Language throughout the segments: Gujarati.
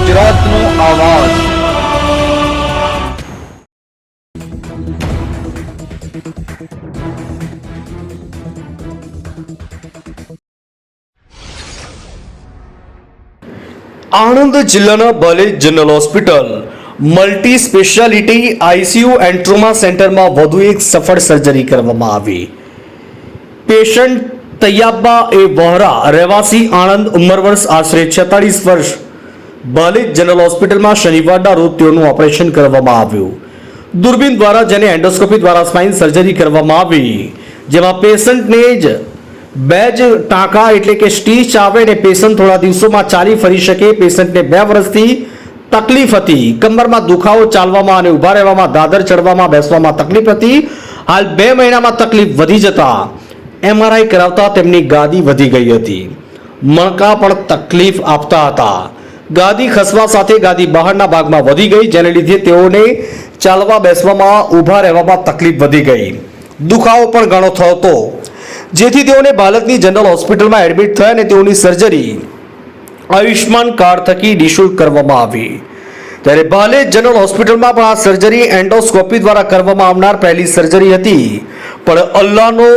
ગુજરાતનો આવાજ। આણંદ જિલ્લાના Balej general hospital multi speciality ICU and trauma સેન્ટરમાં વધુ એક સફળ સર્જરી કરવામાં આવી। પેશન્ટ તૈયાબા એ વહોરા રહેવાસી આણંદ, ઉંમર વર્ષ આશરે 46 વર્ષ, બાલેજ જનરલ હોસ્પિટલમાં શનિવારના રોજ તેઓનું ઓપરેશન કરવામાં આવ્યું। દૂરબીન દ્વારા જેને એન્ડોસ્કોપી દ્વારા સ્પાઇન સર્જરી કરવામાં આવી, જેમાં પેશન્ટને જ બે જ ટાંકા એટલે કે સ્ટીચ આવે ને પેશન્ટ થોડા દિવસોમાં ચાલી ફરી શકે। પેશન્ટને 2 વર્ષથી તકલીફ હતી, કમરમાં દુખાવો, ચાલવામાં અને ઊભા રહેવામાં, દાદર ચડવામાં, બેસવામાં તકલીફ હતી। હાલ 2 મહિનામાં તકલીફ વધી જતા એમઆરઆઈ કરાવતા તેમની ગાદી વધી ગઈ હતી, મણકા પણ તકલીફ આપતા હતા। ગાદી ખસવા સાથે ગાદી બહારના ભાગમાં વધી ગઈ, જેને લીધે તેઓને ચાલવા, બેસવામાં, ઊભા રહેવામાં તકલીફ વધી ગઈ, દુખાવો પણ ઘણો થયો હતો, જેથી તેઓને બાલકની જનરલ હોસ્પિટલમાં એડમિટ થયા અને તેઓની સર્જરી આયુષ્માન કાર્ડ થકી નિઃશુલ્ક કરવામાં આવી। ત્યારે બાલેજ જનરલ હોસ્પિટલમાં પણ આ સર્જરી એન્ડોસ્કોપી દ્વારા કરવામાં આવનાર પહેલી સર્જરી હતી, પણ અલ્લાહનો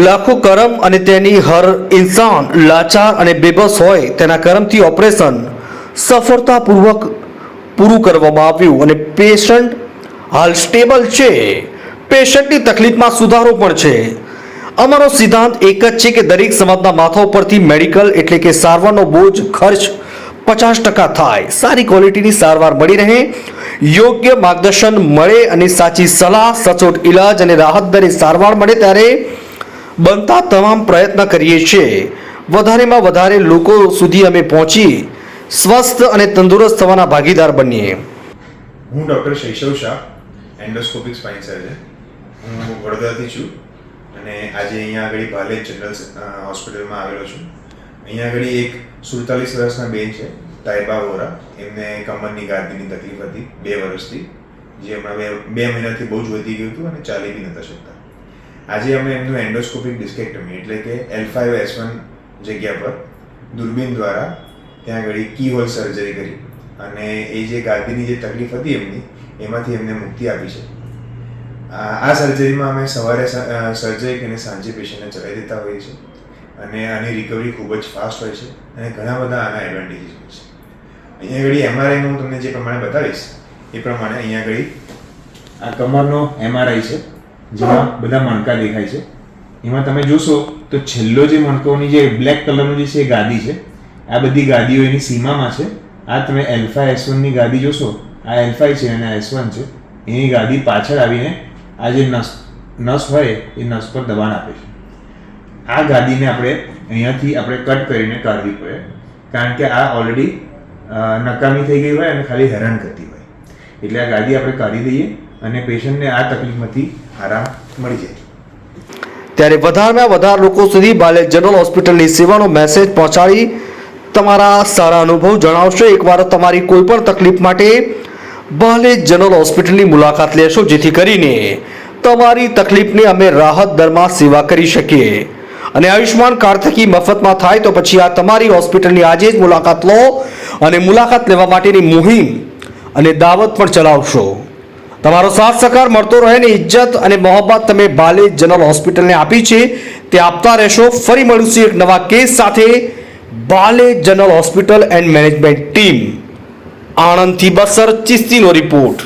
લાખો કરમ અને તેની હર ઇન્સાન લાચાર અને બેબસ હોય તેના કરમથી ઓપરેશન સફળતાપૂર્વક પૂરું કરવામાં આવ્યું અને પેશન્ટ હાલ સ્ટેબલ છે। પેશન્ટની તકલીફમાં સુધારો પણ છે। અમારો સિદ્ધાંત એક જ છે કે દરેક સમાજના માથા ઉપરથી મેડિકલ એટલે કે સારવારનો બોજ ખર્ચ 50% થાય, સારી ક્વોલિટીની સારવાર મળી રહે, યોગ્ય માર્ગદર્શન મળે અને સાચી સલાહ, સચોટ ઇલાજ અને રાહત દરે સારવાર મળે ત્યારે બનતા તમામ પ્રયત્ન કરીએ છીએ। વધારેમાં વધારે લોકો સુધી અમે પહોંચી સ્વસ્થ અને તંદુરસ્ત થવાના ભાગીદાર બનીએ। હું doctor Shaishav Shah, endoscopic spine સર્જન, હું વડોદરાથી છું અને આજે અહીંયા આગળ બાલેજ જનરલ હોસ્પિટલમાં આવેલો છું। અહીંયા આગળ એક 47 વર્ષના બેન છે, તાઇબા વોરા, એમને કમરની ગાદીની તકલીફ હતી 2 વર્ષથી, જે હમણાં 2 મહિનાથી બહુ જ વધી ગયું હતું અને ચાલી બી નહોતા શકતા। આજે અમે એમનું એન્ડોસ્કોપિક ડિસ્કેક્ટમી એટલે કે L5S1 જગ્યા પર દૂરબીન દ્વારા ત્યાં આગળ કીહોલ સર્જરી કરી અને એ જે ગાદીની જે તકલીફ હતી એમની, એમાંથી એમને મુક્તિ આપી છે। આ સર્જરીમાં અમે સવારે સર્જરી કરીને સાંજે પેશન્ટને ચલાવી દેતા હોઈએ છીએ અને આની રિકવરી ખૂબ જ ફાસ્ટ હોય છે અને ઘણા બધા આના એડવાન્ટેજીસ હોય છે। અહીંયા આગળ એમઆરઆઈમાં હું તમને જે પ્રમાણે બતાવીશ એ પ્રમાણે અહીંયા આગળ આ કમરનો એમઆરઆઈ છે, જેમાં બધા મણકા દેખાય છે। એમાં તમે જોશો તો છેલ્લો જે મણકોની જે બ્લેક કલરનું જે છે એ ગાદી છે, આ બધી ગાદીઓ એની સીમામાં છે। આ તમે L5S1ની ગાદી જોશો, આ L5 છે અને આ S1 છે, એની ગાદી પાછળ આવીને આ જે નસ હોય એ નસ પર દબાણ આપે છે। આ ગાદીને આપણે અહીંયાથી આપણે કટ કરીને કાઢવી પડે, કારણ કે આ ઓલરેડી નકામી થઈ ગઈ હોય અને ખાલી હેરાન કરતી હોય, એટલે આ ગાદી આપણે કાઢી દઈએ અને પેશન્ટને આ તકલીફમાંથી આરામ મળી જાય। ત્યારે વધારેમાં વધારે લોકો સુધી બાલેજ જનરલ હોસ્પિટલની સેવાનો મેસેજ પહોંચાડી તમારા સારા અનુભવ જણાવશો। એકવાર તમારી કોઈ પણ તકલીફ માટે બાલેજ જનરલ હોસ્પિટલની મુલાકાત લેશો, જેથી કરીને તમારી તકલીફની અમે રાહત દરમાં સેવા કરી શકીએ અને આયુષ્માન કાર્ડ થકી મફતમાં થાય તો પછી આ તમારી હોસ્પિટલની આજે જ મુલાકાત લો અને મુલાકાત લેવા માટેની મુહિમ અને દાવત પણ ચલાવશો। તમારો સાથ સહકાર મળતો રહે ને ઇજ્જત અને મોહબ્બત તમે બાલેજ જનરલ હોસ્પિટલને આપી છે તે આપતા રહેશો। ફરી મળીશું એક નવા કેસ સાથે। Balej general hospital and management team, આણંદથી બસર ચિસ્તીનો રિપોર્ટ।